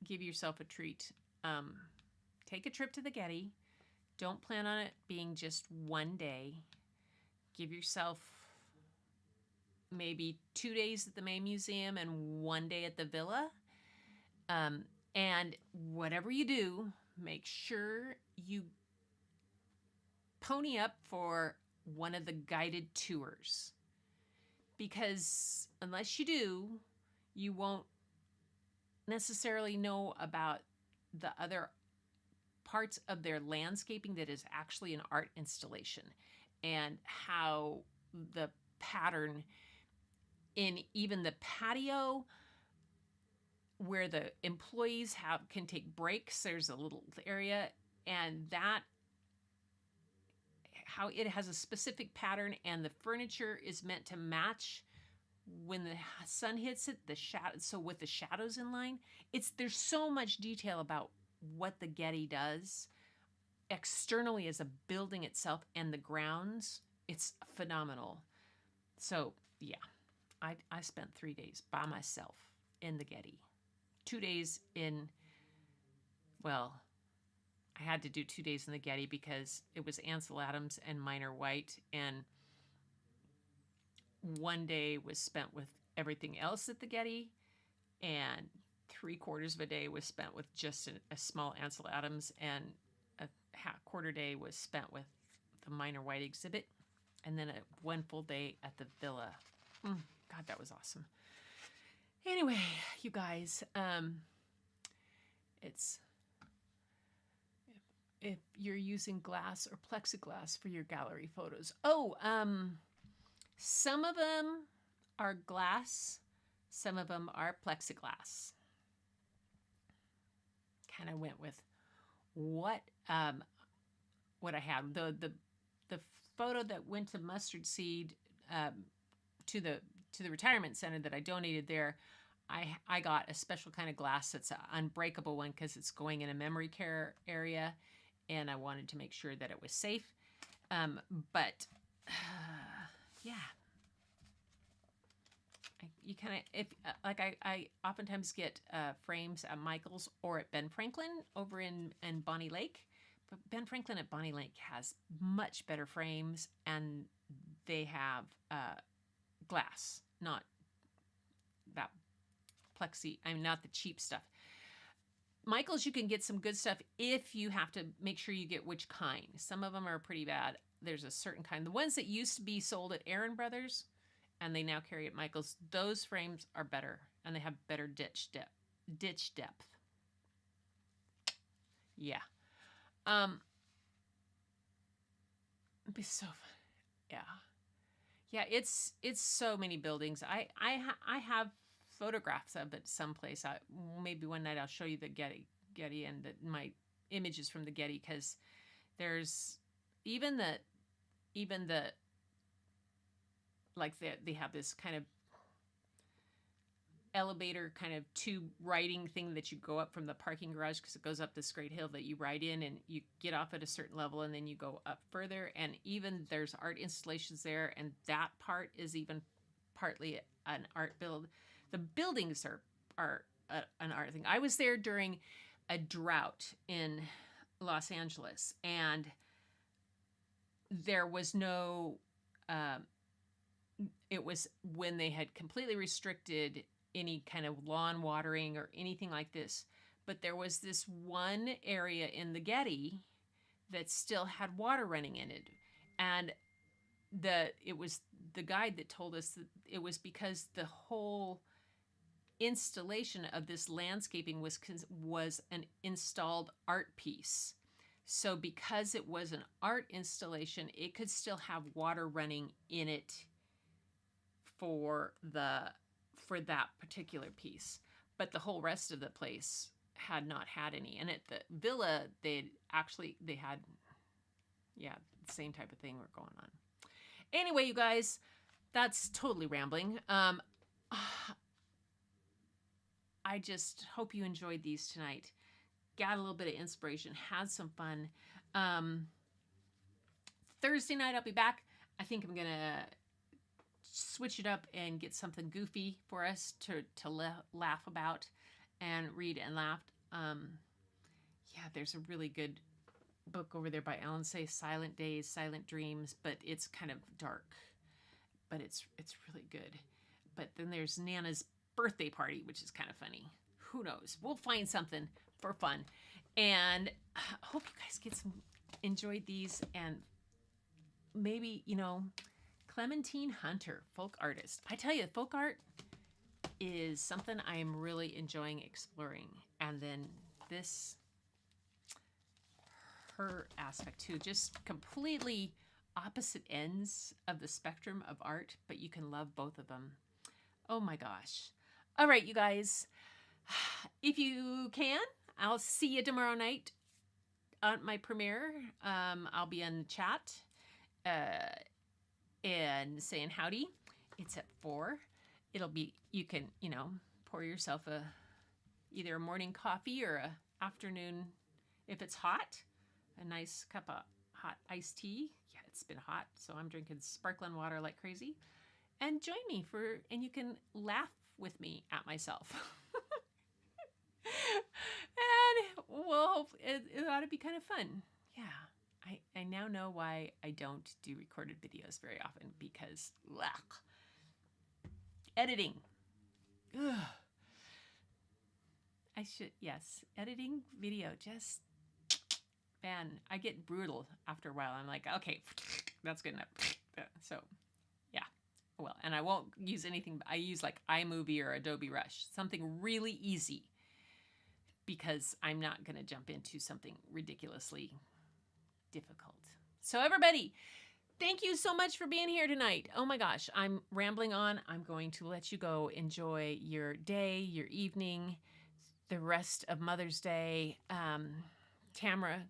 give yourself a treat, take a trip to the Getty. Don't plan on it being just one day. Give yourself maybe 2 days at the main museum and 1 day at the villa. And whatever you do, make sure you pony up for one of the guided tours. Because unless you do, you won't necessarily know about the other parts of their landscaping that is actually an art installation, and how the pattern in even the patio where the employees can take breaks, there's a little area, and that how it has a specific pattern, and the furniture is meant to match when the sun hits it, the shadow. So with the shadows in line, there's so much detail about what the Getty does externally as a building itself and the grounds. It's phenomenal. So yeah, I spent 3 days by myself in the Getty. 2 days in, well, I had to do 2 days in the Getty because it was Ansel Adams and Minor White, and 1 day was spent with everything else at the Getty, and 3/4 of a day was spent with just a small Ansel Adams, and a quarter day was spent with the Minor White exhibit, and then 1 full day at the villa. God, that was awesome. Anyway, you guys, it's if you're using glass or plexiglass for your gallery photos. Some of them are glass, some of them are plexiglass. Kind of went with what I had. The photo that went to Mustard Seed, to the retirement center that I donated there, I got a special kind of glass that's an unbreakable one because it's going in a memory care area, and I wanted to make sure that it was safe. But yeah, you kind of, I oftentimes get frames at Michael's or at Ben Franklin over in Bonnie Lake. But Ben Franklin at Bonnie Lake has much better frames, and they have glass, not that plexi. Not the cheap stuff. Michael's, you can get some good stuff if you have to make sure you get which kind. Some of them are pretty bad. There's a certain kind. The ones that used to be sold at Aaron Brothers, and they now carry at Michael's, those frames are better, and they have better ditch depth. Yeah. It'd be so fun. Yeah, it's so many buildings. I have photographs of it someplace. Maybe one night I'll show you the Getty and my images from the Getty, because there's even the like they have this kind of elevator kind of tube riding thing that you go up from the parking garage, because it goes up this great hill that you ride in, and you get off at a certain level and then you go up further. And even there's art installations there, and that part is even partly an art build. The buildings are an art thing. I was there during a drought in Los Angeles, and there was no it was when they had completely restricted any kind of lawn watering or anything like this. But there was this one area in the Getty that still had water running in it. And it was the guide that told us that it was because the whole installation of this landscaping was an installed art piece. So because it was an art installation, it could still have water running in it for that particular piece. But the whole rest of the place had not had any. And at the villa, they had, the same type of thing were going on. Anyway, you guys, that's totally rambling. I just hope you enjoyed these tonight. Got a little bit of inspiration, had some fun. Thursday night, I'll be back. I think I'm going to switch it up and get something goofy for us to laugh about and read and laugh. There's a really good book over there by Ellen Say, Silent Days, Silent Dreams, but it's kind of dark, but it's really good. But then there's Nana's birthday party, which is kind of funny. Who knows? We'll find something for fun. And I hope you guys enjoyed these, and maybe, Clementine Hunter, folk artist. I tell you, folk art is something I am really enjoying exploring. And then her aspect too, just completely opposite ends of the spectrum of art, but you can love both of them. Oh my gosh. All right, you guys, if you can, I'll see you tomorrow night on my premiere. I'll be in the chat and saying howdy. It's at 4. It'll be, you can, pour yourself either a morning coffee or a afternoon, if it's hot, a nice cup of hot iced tea. Yeah, it's been hot, so I'm drinking sparkling water like crazy. And join me and you can laugh with me at myself. And it ought to be kind of fun. Yeah, I now know why I don't do recorded videos very often, because editing. Ugh. Editing video, just, man, I get brutal after a while. I'm like, okay, that's good enough. So, yeah. Well, and I won't use anything. I use like iMovie or Adobe Rush, something really easy, because I'm not going to jump into something ridiculously difficult. So everybody, thank you so much for being here tonight. Oh my gosh, I'm rambling on. I'm going to let you go enjoy your day, your evening, the rest of Mother's Day. Tamara,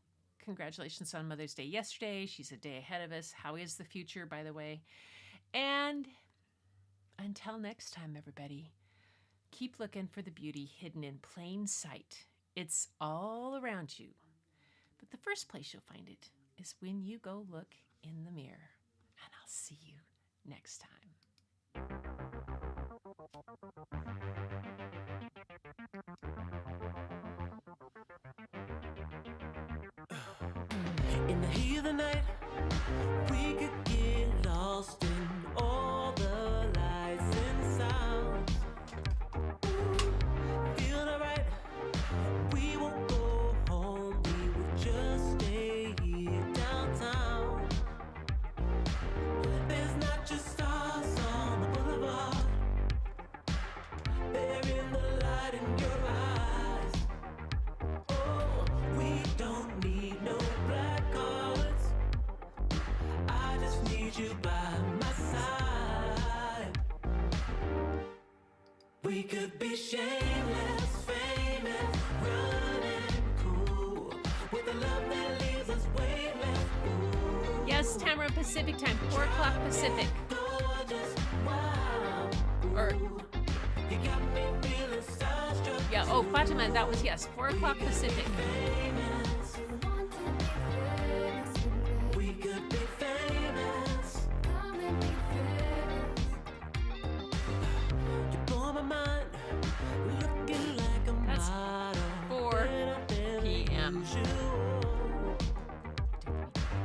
congratulations on Mother's Day yesterday. She's a day ahead of us. How is the future, by the way? And until next time, everybody, keep looking for the beauty hidden in plain sight. It's all around you. But the first place you'll find it is when you go look in the mirror. And I'll see you next time. In the heat of the night, we could get lost in all the lights and sounds. Feeling alright, we won't go home, we will just stay here downtown. There's not just stars on the boulevard, they're in the light in your eyes. Oh, we don't need no black cards, I just need you by my side. We could be shameless, famous, running cool, with a love that leaves us weightless. Ooh. Yes, Tamara, Pacific time, 4 o'clock Pacific. Gorgeous, wow. Or You got me Oh, Fatima, that was, yes, 4 o'clock Pacific. We could be famous. You blow my mind, looking like a That's model. 4 p.m.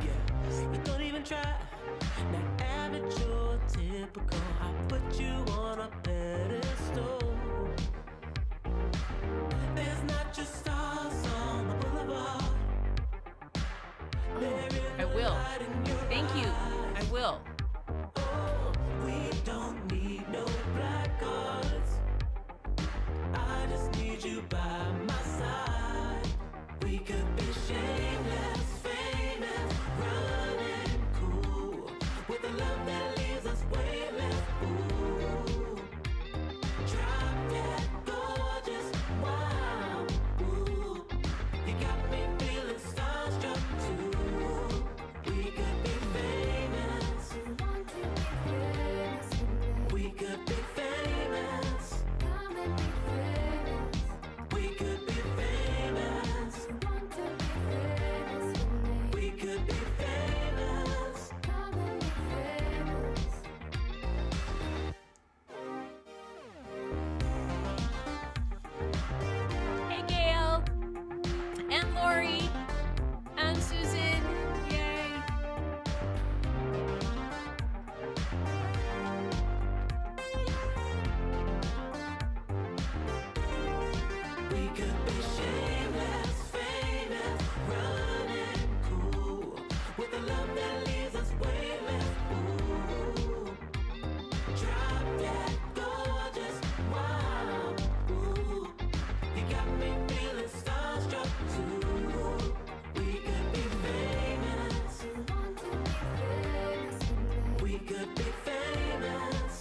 Yeah, you don't even try. Not average or typical. I put you on a pedestal. There's not just stars on the boulevard. I will. Thank you. I will. Oh, we don't need no black cards. I just need you by my side. We could be shameless, famous, running cool, with a love that leaves us weightless. Ooh, drop dead gorgeous, wow. Ooh, you got me feeling starstruck too. We could be famous. We could be famous. We could be famous. We could be famous. Hey, Gail. And Lori. And Susan. Yay. We could be shameless, famous, running cool, with a love that leaves us weightless. Ooh, drop dead gorgeous, wow. Ooh, you got me feeling starstruck too. We could be famous. We could be famous.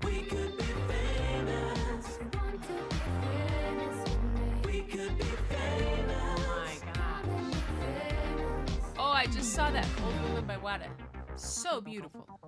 We could be famous. We could be famous. Oh my gosh. Oh, I just saw that Old Woman by Wada. So beautiful.